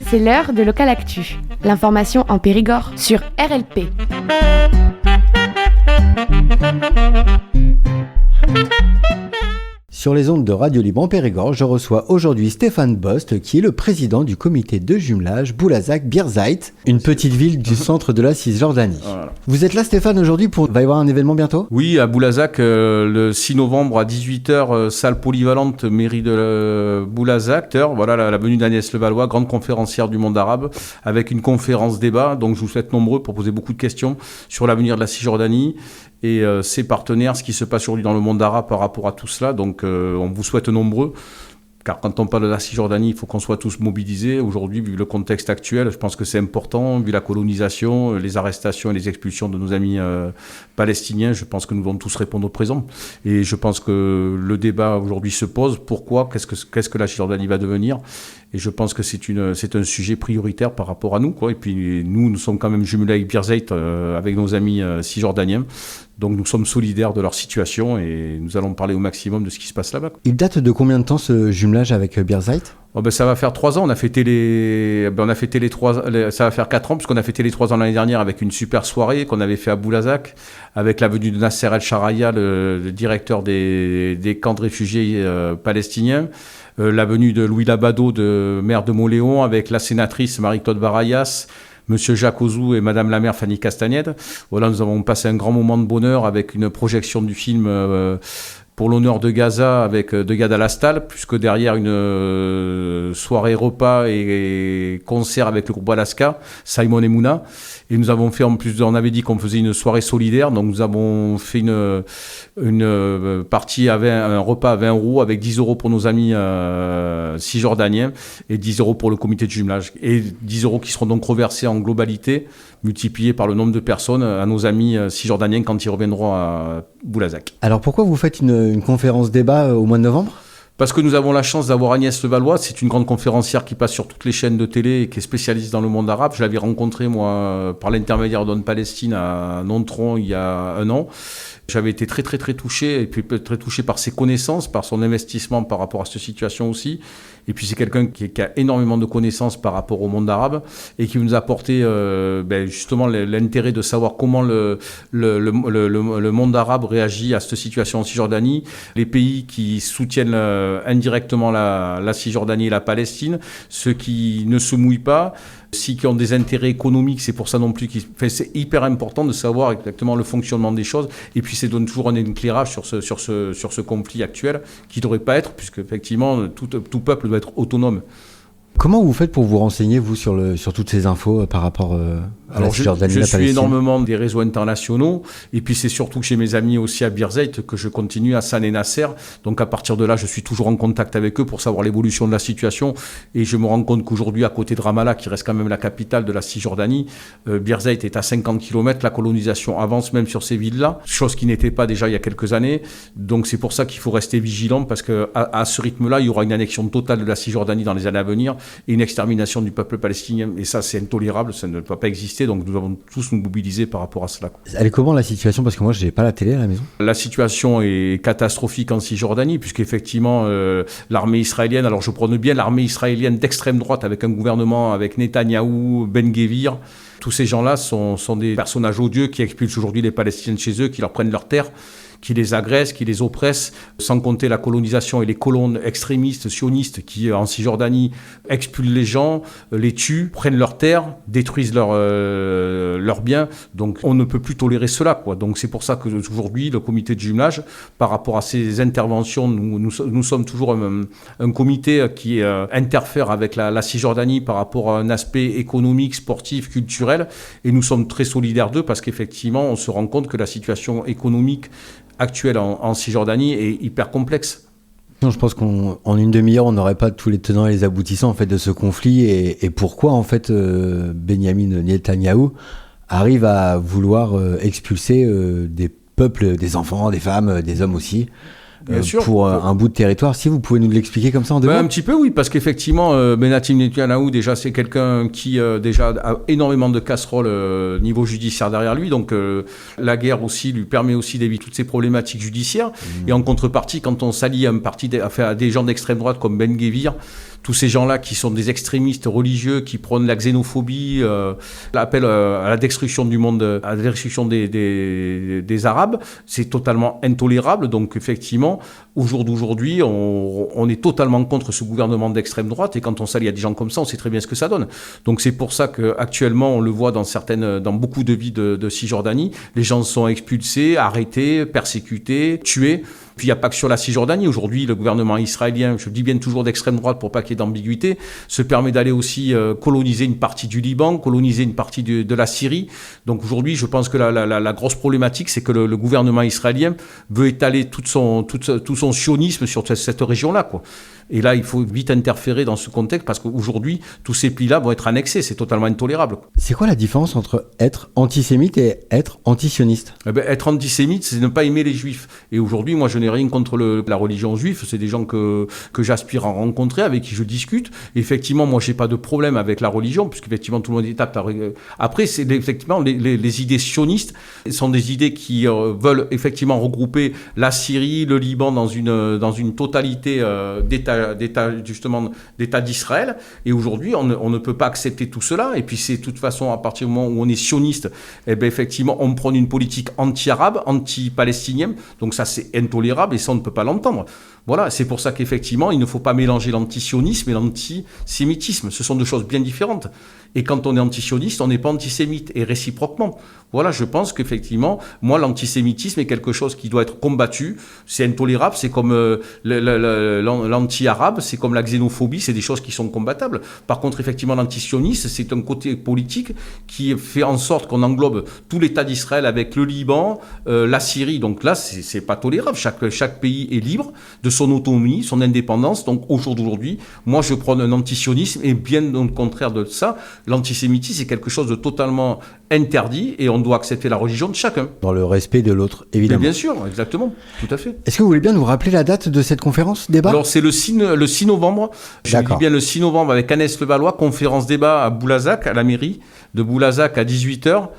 C'est l'heure de Local Actu, l'information en Périgord sur RLP. Sur les ondes de Radio Libre en Périgord, je reçois aujourd'hui Stéphane Bost, qui est le président du comité de jumelage Boulazac-Birzeit, une petite ville du centre de la Cisjordanie. Voilà. Vous êtes là, Stéphane, aujourd'hui va y avoir un événement bientôt ? Oui, à Boulazac, le 6 novembre à 18h, salle polyvalente, mairie de Boulazac. Voilà la venue d'Agnès Levallois, grande conférencière du monde arabe, avec une conférence débat. Donc je vous souhaite nombreux pour poser beaucoup de questions sur l'avenir de la Cisjordanie et ses partenaires, ce qui se passe aujourd'hui dans le monde arabe par rapport à tout cela. Donc on vous souhaite nombreux, car quand on parle de la Cisjordanie, il faut qu'on soit tous mobilisés. Aujourd'hui, vu le contexte actuel, je pense que c'est important, vu la colonisation, les arrestations et les expulsions de nos amis palestiniens, je pense que nous devons tous répondre au présent. Et je pense que le débat aujourd'hui se pose. Pourquoi ? Qu'est-ce que la Cisjordanie va devenir ? Et je pense que c'est un sujet prioritaire par rapport à nous, quoi. Et puis nous sommes quand même jumelés avec Birzeit, avec nos amis cisjordaniens. Donc nous sommes solidaires de leur situation et nous allons parler au maximum de ce qui se passe là-bas. Il date de combien de temps ce jumelage avec Birzeit ? Ça va faire 3 ans. On a fêté les 3 ans. Ça va faire 4 ans puisqu'on a fêté les 3 ans l'année dernière avec une super soirée qu'on avait fait à Boulazac, avec la venue de Nasser El-Sharaya, le directeur des camps de réfugiés palestiniens. La venue de Louis Labado, maire de Mauléon, avec la sénatrice Marie-Claude Barayas, Monsieur Jacques Ozou et Madame la maire Fanny Castagnède. Voilà, nous avons passé un grand moment de bonheur avec une projection du film pour l'honneur de Gaza avec de Gad Al-Astal, puisque derrière une soirée repas et concert avec le groupe Alaska, Simon et Mouna. Et nous avons fait, en plus, on avait dit qu'on faisait une soirée solidaire, donc nous avons fait une partie un repas à 20 € avec 10 € pour nos amis cisjordaniens et 10 € pour le comité de jumelage. Et 10 € qui seront donc reversés en globalité, multipliés par le nombre de personnes à nos amis cisjordaniens quand ils reviendront à Boulazac. Alors pourquoi vous faites une conférence débat au mois de novembre ? Parce que nous avons la chance d'avoir Agnès Levallois, c'est une grande conférencière qui passe sur toutes les chaînes de télé et qui est spécialiste dans le monde arabe. Je l'avais rencontrée, moi, par l'intermédiaire d'On Palestine à Nontron il y a 1 an. J'avais été très très très touché, et puis très touché par ses connaissances, par son investissement par rapport à cette situation aussi. Et puis c'est quelqu'un qui a énormément de connaissances par rapport au monde arabe et qui nous a apporté justement l'intérêt de savoir comment le monde arabe réagit à cette situation en Cisjordanie, les pays qui soutiennent indirectement la Cisjordanie et la Palestine, ceux qui ne se mouillent pas, ceux qui ont des intérêts économiques. C'est pour ça non plus c'est hyper important de savoir exactement le fonctionnement des choses, et puis c'est donne toujours un éclairage sur ce conflit actuel qui ne devrait pas être, puisque effectivement tout peuple doit être autonome. Comment vous faites pour vous renseigner, vous, sur toutes ces infos par rapport à la Cisjordanie et la Palestine ? Je suis énormément des réseaux internationaux, et puis c'est surtout que j'ai mes amis aussi à Birzeit que je continue, Hassan et Nasser. Donc à partir de là, je suis toujours en contact avec eux pour savoir l'évolution de la situation, et je me rends compte qu'aujourd'hui, à côté de Ramallah, qui reste quand même la capitale de la Cisjordanie, Birzeit est à 50 km, la colonisation avance même sur ces villes-là, chose qui n'était pas déjà il y a quelques années. Donc c'est pour ça qu'il faut rester vigilant, parce qu'à ce rythme-là, il y aura une annexion totale de la Cisjordanie dans les années à venir, et une extermination du peuple palestinien. Et ça, c'est intolérable, ça ne doit pas exister. Donc nous devons tous nous mobiliser par rapport à cela. Elle est comment la situation ? Parce que moi, je n'ai pas la télé à la maison. La situation est catastrophique en Cisjordanie, puisqu'effectivement, l'armée israélienne, alors je prône bien l'armée israélienne d'extrême droite, avec un gouvernement, avec Netanyahou, Ben-Gvir. Tous ces gens-là sont des personnages odieux qui expulsent aujourd'hui les Palestiniens de chez eux, qui leur prennent leurs terres, qui les agressent, qui les oppressent, sans compter la colonisation et les colons extrémistes, sionistes, qui en Cisjordanie expulsent les gens, les tuent, prennent leurs terres, détruisent leurs biens. Donc on ne peut plus tolérer cela, quoi. Donc c'est pour ça qu'aujourd'hui, le comité de jumelage, par rapport à ces interventions, nous sommes toujours un comité qui interfère avec la Cisjordanie par rapport à un aspect économique, sportif, culturel, et nous sommes très solidaires d'eux, parce qu'effectivement, on se rend compte que la situation économique actuelle en Cisjordanie est hyper complexe. Non, je pense qu'en une demi-heure, on n'aurait pas tous les tenants et les aboutissants en fait, de ce conflit, et pourquoi en fait, Benyamin Netanyahou arrive à vouloir expulser des peuples, des enfants, des femmes, des hommes aussi, pour un bout de territoire. Si vous pouvez nous l'expliquer comme ça en deux mots. Un petit peu, oui, parce qu'effectivement, Benyamin Netanyahou, déjà, c'est quelqu'un qui déjà a énormément de casseroles niveau judiciaire derrière lui. Donc, la guerre aussi lui permet aussi d'éviter toutes ces problématiques judiciaires. Et en contrepartie, quand on s'allie à des gens d'extrême droite comme Ben-Gvir, tous ces gens-là qui sont des extrémistes religieux, qui prônent la xénophobie, l'appel à la destruction du monde, à la destruction des Arabes, c'est totalement intolérable. Donc effectivement, au jour d'aujourd'hui, on est totalement contre ce gouvernement d'extrême droite, et quand on s'allie à des gens comme ça, on sait très bien ce que ça donne. Donc c'est pour ça qu'actuellement, on le voit dans beaucoup de villes de Cisjordanie, les gens sont expulsés, arrêtés, persécutés, tués. Puis il n'y a pas que sur la Cisjordanie. Aujourd'hui, le gouvernement israélien, je dis bien toujours d'extrême droite pour pas qu'il y ait d'ambiguïté, se permet d'aller aussi coloniser une partie du Liban, coloniser une partie de la Syrie. Donc aujourd'hui, je pense que la grosse problématique, c'est que le gouvernement israélien veut étaler tout son sionisme sur cette région-là, quoi. Et là, il faut vite interférer dans ce contexte parce qu'aujourd'hui, tous ces pays-là vont être annexés. C'est totalement intolérable. C'est quoi la différence entre être antisémite et être antisioniste ? Être antisémite, c'est ne pas aimer les juifs. Et aujourd'hui, moi, je n'ai rien contre la religion juive. C'est des gens que j'aspire à rencontrer, avec qui je discute. Et effectivement, moi, j'ai pas de problème avec la religion, puisqu'effectivement, tout le monde est apte à... Après, c'est effectivement les idées sionistes sont des idées qui veulent effectivement regrouper la Syrie, le Liban dans une totalité d'État d'Israël. Et aujourd'hui, on ne peut pas accepter tout cela. Et puis, c'est de toute façon, à partir du moment où on est sioniste, effectivement, on prône une politique anti-arabe, anti-palestinienne. Donc ça, c'est intolérable et ça, on ne peut pas l'entendre. Voilà, c'est pour ça qu'effectivement, il ne faut pas mélanger l'antisionisme et l'antisémitisme. Ce sont deux choses bien différentes. Et quand on est antisioniste, on n'est pas antisémite, et réciproquement. Voilà, je pense qu'effectivement, moi, l'antisémitisme est quelque chose qui doit être combattu. C'est intolérable, c'est comme l'anti-arabe, c'est comme la xénophobie, c'est des choses qui sont combattables. Par contre, effectivement, l'antisionisme, c'est un côté politique qui fait en sorte qu'on englobe tout l'État d'Israël avec le Liban, la Syrie. Donc là, c'est pas tolérable. Chaque pays est libre de son autonomie, son indépendance. Donc au jour d'aujourd'hui, moi, je prône un antisionisme, et bien au contraire de ça, l'antisémitisme, c'est quelque chose de totalement interdit, et on doit accepter la religion de chacun. Dans le respect de l'autre, évidemment. Mais bien sûr, exactement, tout à fait. Est-ce que vous voulez bien nous rappeler la date de cette conférence débat ? Alors c'est le 6 novembre, je dis bien le 6 novembre, avec Agnès Levallois, conférence débat à Boulazac, à la mairie de Boulazac à 18h.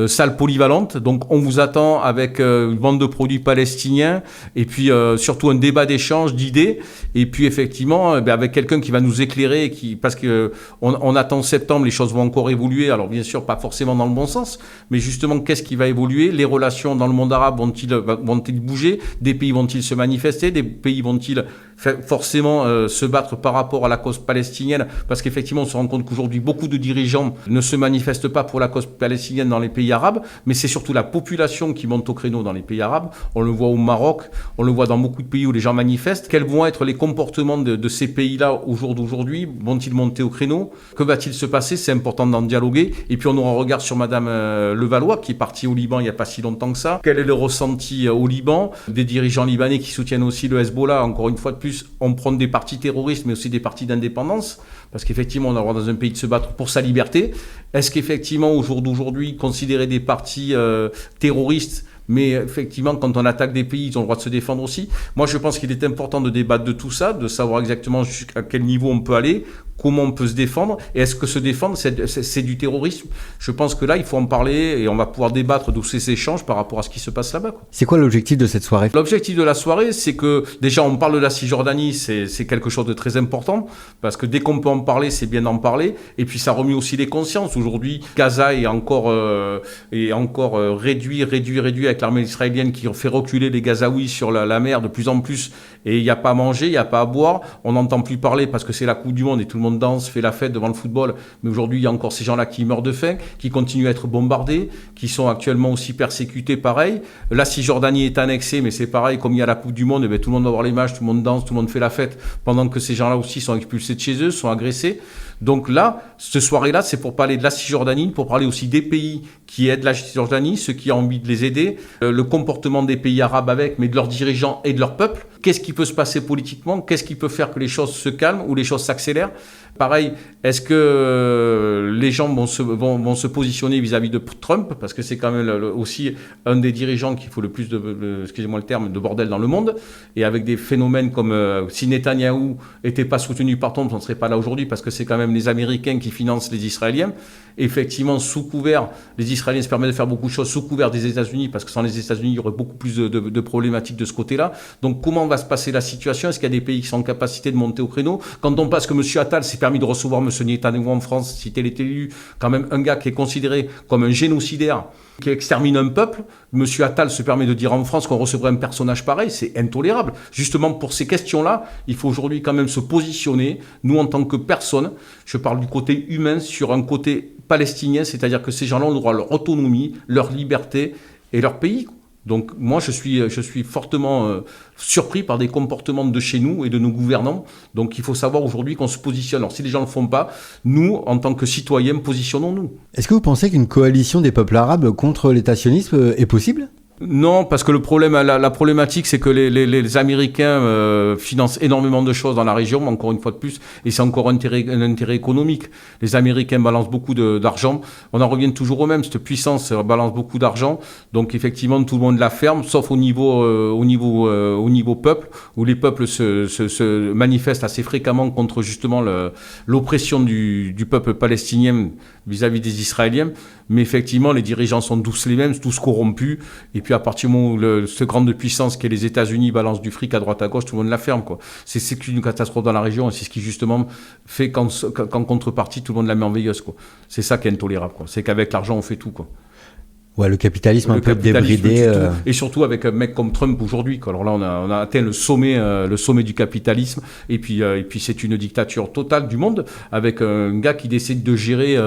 Salle polyvalente, donc on vous attend avec une vente de produits palestiniens, et puis surtout un débat d'échange d'idées, et puis effectivement avec quelqu'un qui va nous éclairer, parce que on attend septembre, les choses vont encore évoluer, alors bien sûr pas forcément dans le bon sens, mais justement qu'est-ce qui va évoluer, les relations dans le monde arabe vont-ils bouger, des pays vont-ils se manifester, des pays vont-ils forcément se battre par rapport à la cause palestinienne, parce qu'effectivement on se rend compte qu'aujourd'hui beaucoup de dirigeants ne se manifestent pas pour la cause palestinienne dans les pays arabes, mais c'est surtout la population qui monte au créneau dans les pays arabes. On le voit au Maroc, on le voit dans beaucoup de pays où les gens manifestent. Quels vont être les comportements de ces pays-là au jour d'aujourd'hui ? Vont-ils monter au créneau ? Que va-t-il se passer ? C'est important d'en dialoguer. Et puis on aura un regard sur Madame Levallois, qui est partie au Liban il n'y a pas si longtemps que ça. Quel est le ressenti au Liban ? Des dirigeants libanais qui soutiennent aussi le Hezbollah. Encore une fois de plus, on prend des partis terroristes, mais aussi des partis d'indépendance, parce qu'effectivement, on a le droit dans un pays de se battre pour sa liberté. Est-ce qu'effectivement, au jour d'aujourd'hui, considérer des partis terroristes, mais effectivement, quand on attaque des pays, ils ont le droit de se défendre aussi. Moi, je pense qu'il est important de débattre de tout ça, de savoir exactement jusqu'à quel niveau on peut aller, comment on peut se défendre, et est-ce que se défendre, c'est du terrorisme ? Je pense que là, il faut en parler, et on va pouvoir débattre de ces échanges par rapport à ce qui se passe là-bas, quoi. C'est quoi l'objectif de cette soirée ? L'objectif de la soirée, c'est que, déjà, on parle de la Cisjordanie, c'est quelque chose de très important, parce que dès qu'on peut en parler, c'est bien d'en parler, et puis ça remue aussi les consciences. Aujourd'hui, Gaza est encore réduit avec l'armée israélienne qui fait reculer les Gazaouis sur la mer de plus en plus, et il n'y a pas à manger, il n'y a pas à boire, on n'entend plus parler parce que c'est la Coupe du Monde et tout le monde danse, fait la fête devant le football, mais aujourd'hui il y a encore ces gens-là qui meurent de faim, qui continuent à être bombardés, qui sont actuellement aussi persécutés pareil. La Cisjordanie est annexée, mais c'est pareil, comme il y a la Coupe du Monde, tout le monde va voir les matchs, tout le monde danse, tout le monde fait la fête, pendant que ces gens-là aussi sont expulsés de chez eux, sont agressés. Donc là, cette soirée-là, c'est pour parler de la Cisjordanie, pour parler aussi des pays qui aident la Cisjordanie, ceux qui ont envie de les aider, le comportement des pays arabes mais de leurs dirigeants et de leur peuple. Qu'est-ce qui peut se passer politiquement ? Qu'est-ce qui peut faire que les choses se calment ou les choses s'accélèrent ? Pareil, est-ce que les gens vont se positionner vis-à-vis de Trump, parce que c'est quand même aussi un des dirigeants qui faut le plus excusez-moi le terme, de bordel dans le monde, et avec des phénomènes comme si Netanyahou n'était pas soutenu par Trump, on ne serait pas là aujourd'hui, parce que c'est quand même les Américains qui financent les Israéliens. Effectivement, sous couvert, les Israéliens se permettent de faire beaucoup de choses sous couvert des États-Unis, parce que sans les États-Unis, il y aurait beaucoup plus de problématiques de ce côté-là. Donc comment va se passer la situation? Est-ce qu'il y a des pays qui sont en capacité de monter au créneau? Quand on passe que M. Attal s'est permis de recevoir M. Netanyahou en France, si tel était élu, quand même un gars qui est considéré comme un génocidaire, qui extermine un peuple, M. Attal se permet de dire en France qu'on recevrait un personnage pareil, c'est intolérable. Justement, pour ces questions-là, il faut aujourd'hui quand même se positionner, nous en tant que personne, je parle du côté humain, sur un côté palestinien, c'est-à-dire que ces gens-là ont le droit à leur autonomie, leur liberté et leur pays. Donc moi, je suis fortement surpris par des comportements de chez nous et de nos gouvernants. Donc il faut savoir aujourd'hui qu'on se positionne. Alors si les gens ne le font pas, nous, en tant que citoyens, positionnons-nous. Est-ce que vous pensez qu'une coalition des peuples arabes contre l'État sioniste est possible ? Non, parce que le problème, la problématique, c'est que les Américains financent énormément de choses dans la région, encore une fois de plus, et c'est encore un intérêt économique. Les Américains balancent beaucoup d'argent. On en revient toujours au même, cette puissance balance beaucoup d'argent. Donc effectivement, tout le monde la ferme, sauf au niveau peuple, où les peuples se manifestent assez fréquemment contre justement l'oppression du peuple palestinien vis-à-vis des Israéliens. Mais effectivement, les dirigeants sont tous les mêmes, tous corrompus. Et puis à partir du moment où cette grande puissance qu'est les États-Unis balance du fric à droite à gauche, tout le monde la ferme, quoi. C'est une catastrophe dans la région, et c'est ce qui justement fait qu'en contrepartie, tout le monde la met en veilleuse, quoi. C'est ça qui est intolérable, quoi. C'est qu'avec l'argent, on fait tout, quoi. Ouais, le capitalisme un peu débridé. Et surtout avec un mec comme Trump aujourd'hui, quoi. Alors là, on a atteint le sommet du capitalisme. Et puis c'est une dictature totale du monde, avec un gars qui décide de gérer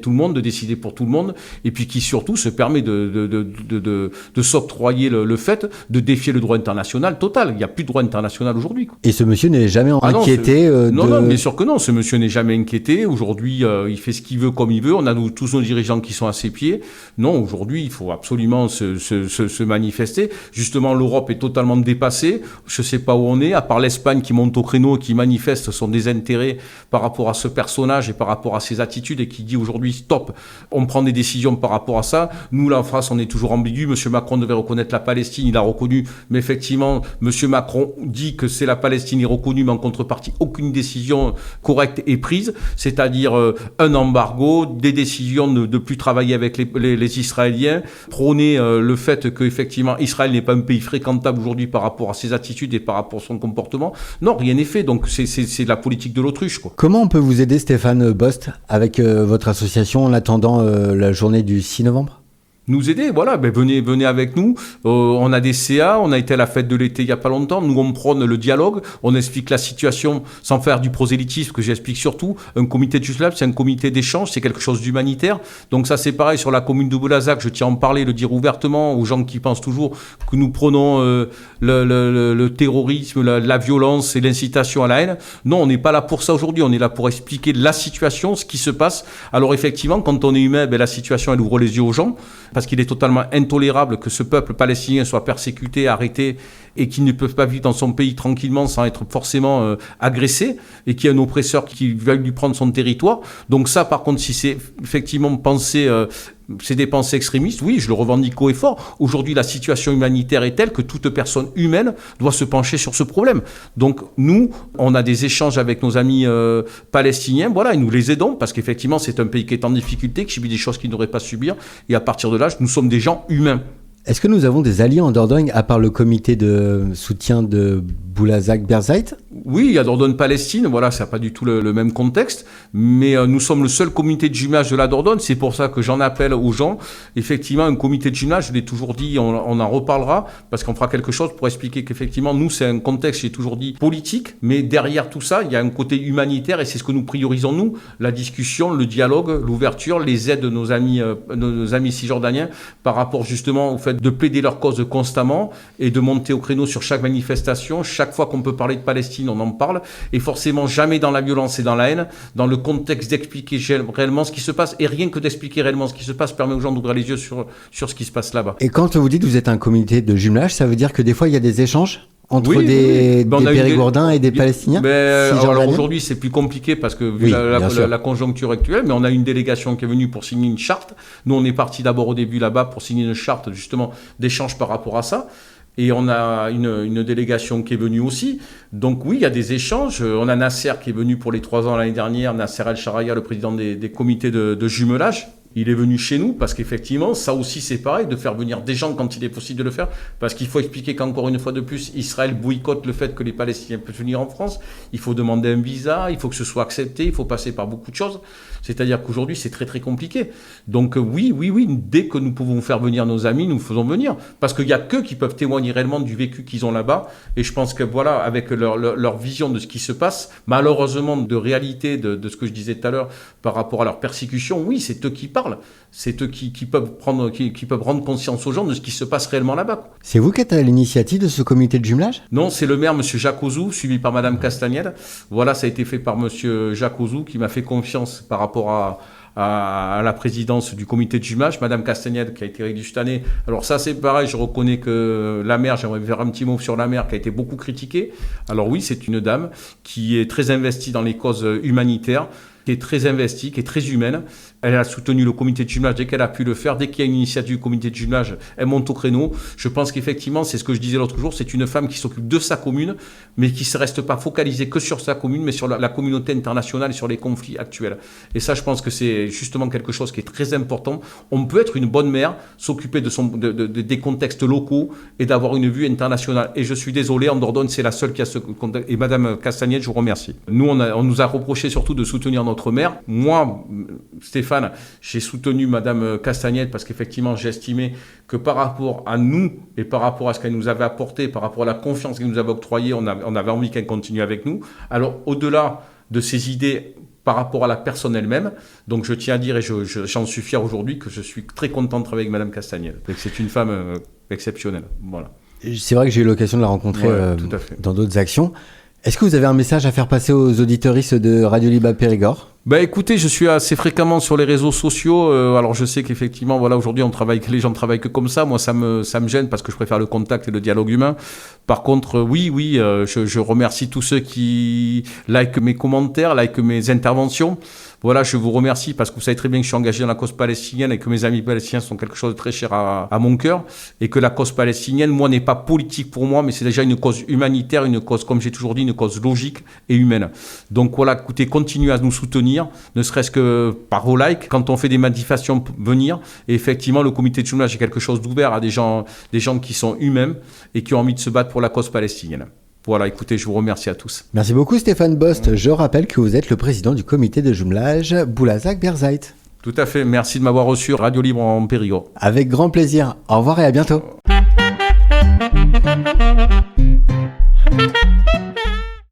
tout le monde, de décider pour tout le monde, et puis qui surtout se permet de s'octroyer le fait de défier le droit international total. Il n'y a plus de droit international aujourd'hui, quoi. Et ce monsieur n'est jamais inquiété Non, bien sûr que non. Ce monsieur n'est jamais inquiété. Aujourd'hui, il fait ce qu'il veut comme il veut. On a tous nos dirigeants qui sont à ses pieds. Non, aujourd'hui, il faut absolument se manifester. Justement, l'Europe est totalement dépassée. Je ne sais pas où on est, à part l'Espagne qui monte au créneau, qui manifeste son désintérêt par rapport à ce personnage et par rapport à ses attitudes, et qui dit aujourd'hui stop, on prend des décisions par rapport à ça. Nous, là, en France, on est toujours ambigu. M. Macron devait reconnaître la Palestine, il a reconnu. Mais effectivement, M. Macron dit que c'est la Palestine est reconnue, mais en contrepartie, aucune décision correcte est prise. C'est-à-dire un embargo, des décisions de ne plus travailler avec les Israéliens, prôner le fait qu'effectivement Israël n'est pas un pays fréquentable aujourd'hui par rapport à ses attitudes et par rapport à son comportement. Non, rien n'est fait. Donc c'est la politique de l'autruche, quoi. Comment on peut vous aider, Stéphane Bost, avec votre association en attendant la journée du 6 novembre ? Nous aider, voilà, venez avec nous. On a des CA, on a été à la fête de l'été il n'y a pas longtemps. Nous, on prône le dialogue, on explique la situation sans faire du prosélytisme, que j'explique surtout. Un comité de Juslab, c'est un comité d'échange, c'est quelque chose d'humanitaire. Donc ça, c'est pareil sur la commune de Boulazac. Je tiens à en parler, le dire ouvertement aux gens qui pensent toujours que nous prenons le terrorisme, la violence et l'incitation à la haine. Non, on n'est pas là pour ça aujourd'hui. On est là pour expliquer la situation, ce qui se passe. Alors effectivement, quand on est humain, la situation, elle ouvre les yeux aux gens, parce qu'il est totalement intolérable que ce peuple palestinien soit persécuté, arrêté, et qu'il ne peut pas vivre dans son pays tranquillement sans être forcément agressé, et qu'il y a un oppresseur qui veut lui prendre son territoire. Donc ça, par contre, si c'est effectivement c'est des pensées extrémistes, oui, je le revendique haut et fort. Aujourd'hui, la situation humanitaire est telle que toute personne humaine doit se pencher sur ce problème. Donc nous, on a des échanges avec nos amis palestiniens, voilà, et nous les aidons, parce qu'effectivement, c'est un pays qui est en difficulté, qui subit des choses qu'il n'aurait pas subir, et à partir de là, nous sommes des gens humains. Est-ce que nous avons des alliés en Dordogne, à part le comité de soutien de Boulazac-Berzeit ? Oui, il y a Dordogne-Palestine, voilà, ça n'a pas du tout le même contexte, mais nous sommes le seul comité de jumelage de la Dordogne, c'est pour ça que j'en appelle aux gens. Effectivement, un comité de jumelage, je l'ai toujours dit, on en reparlera, parce qu'on fera quelque chose pour expliquer qu'effectivement, nous, c'est un contexte, j'ai toujours dit, politique, mais derrière tout ça, il y a un côté humanitaire, et c'est ce que nous priorisons, nous, la discussion, le dialogue, l'ouverture, les aides de nos amis cisjordaniens, par rapport justement au fait de plaider leur cause constamment, et de monter au créneau sur chaque manifestation. Chaque fois qu'on peut parler de Palestine, on en parle, et forcément jamais dans la violence et dans la haine, dans le contexte d'expliquer réellement ce qui se passe, et rien que d'expliquer réellement ce qui se passe permet aux gens d'ouvrir les yeux sur ce qui se passe là-bas. Et quand vous dites que vous êtes un comité de jumelage, ça veut dire que des fois il y a des échanges entre des Périgourdins et des Palestiniens alors aujourd'hui, c'est plus compliqué parce que vu la conjoncture actuelle, mais on a une délégation qui est venue pour signer une charte. Nous, on est parti d'abord au début là-bas pour signer une charte justement d'échange par rapport à ça. Et on a une délégation qui est venue aussi. Donc oui, il y a des échanges. On a Nasser qui est venu pour les 3 ans l'année dernière, Nasser El-Sharaya, le président des comités de jumelage. Il est venu chez nous parce qu'effectivement, ça aussi c'est pareil, de faire venir des gens quand il est possible de le faire, parce qu'il faut expliquer qu'encore une fois de plus, Israël boycotte le fait que les Palestiniens peuvent venir en France. Il faut demander un visa, il faut que ce soit accepté, il faut passer par beaucoup de choses. C'est-à-dire qu'aujourd'hui, c'est très très compliqué. Donc oui, dès que nous pouvons faire venir nos amis, nous faisons venir. Parce qu'il n'y a qu'eux qui peuvent témoigner réellement du vécu qu'ils ont là-bas. Et je pense que voilà, avec leur vision de ce qui se passe, malheureusement de réalité, de ce que je disais tout à l'heure, par rapport à leur persécution, oui, c'est eux qui parlent. C'est eux qui peuvent rendre conscience aux gens de ce qui se passe réellement là-bas. C'est vous qui êtes à l'initiative de ce comité de jumelage ? Non, c'est le maire, M. Jacques Ozou, suivi par Mme Castagnède. Voilà, ça a été fait par M. Jacques Ozou, qui m'a fait confiance par rapport à la présidence du comité de jumelage, Mme Castagnède, qui a été réélue cette année. Alors ça, c'est pareil, je reconnais que la maire, j'aimerais faire un petit mot sur la maire, qui a été beaucoup critiquée. Alors oui, c'est une dame qui est très investie dans les causes humanitaires, qui est très investie, qui est très humaine. Elle a soutenu le comité de jumelage dès qu'elle a pu le faire. Dès qu'il y a une initiative du comité de jumelage, elle monte au créneau. Je pense qu'effectivement, c'est ce que je disais l'autre jour, c'est une femme qui s'occupe de sa commune, mais qui ne reste pas focalisée que sur sa commune, mais sur la communauté internationale et sur les conflits actuels. Et ça, je pense que c'est justement quelque chose qui est très important. On peut être une bonne mère, s'occuper des contextes locaux et d'avoir une vue internationale. Et je suis désolé, en Dordogne, c'est la seule qui a ce contexte. Et Mme Castagnède, je vous remercie. Nous, on nous a reproché surtout de soutenir notre maire. Moi, Stéphane, j'ai soutenu Mme Castagnède parce qu'effectivement, j'ai estimé que par rapport à nous et par rapport à ce qu'elle nous avait apporté, par rapport à la confiance qu'elle nous avait octroyée, on avait envie qu'elle continue avec nous. Alors, au-delà de ses idées par rapport à la personne elle-même, donc je tiens à dire, et j'en suis fier aujourd'hui, que je suis très content de travailler avec Mme Castagnède. Et que c'est une femme exceptionnelle. Voilà. C'est vrai que j'ai eu l'occasion de la rencontrer dans d'autres actions. Est-ce que vous avez un message à faire passer aux auditeuristes de Radio Libre Périgord ? Écoutez, je suis assez fréquemment sur les réseaux sociaux. Alors je sais qu'effectivement, voilà, aujourd'hui, les gens ne travaillent que comme ça. Moi, ça me gêne parce que je préfère le contact et le dialogue humain. Par contre, oui, je remercie tous ceux qui likent mes commentaires, likent mes interventions. Voilà, je vous remercie parce que vous savez très bien que je suis engagé dans la cause palestinienne et que mes amis palestiniens sont quelque chose de très cher à mon cœur. Et que la cause palestinienne, moi, n'est pas politique pour moi, mais c'est déjà une cause humanitaire, une cause, comme j'ai toujours dit, une cause logique et humaine. Donc voilà, écoutez, continuez à nous soutenir, ne serait-ce que par vos likes, quand on fait des manifestations, venir. Et effectivement, le comité de jumelage est quelque chose d'ouvert à des gens qui sont humains et qui ont envie de se battre pour la cause palestinienne. Voilà, écoutez, je vous remercie à tous. Merci beaucoup Stéphane Bost. Je rappelle que vous êtes le président du comité de jumelage Boulazac-Birzeit. Tout à fait, merci de m'avoir reçu Radio Libre en Périgord. Avec grand plaisir. Au revoir et à bientôt.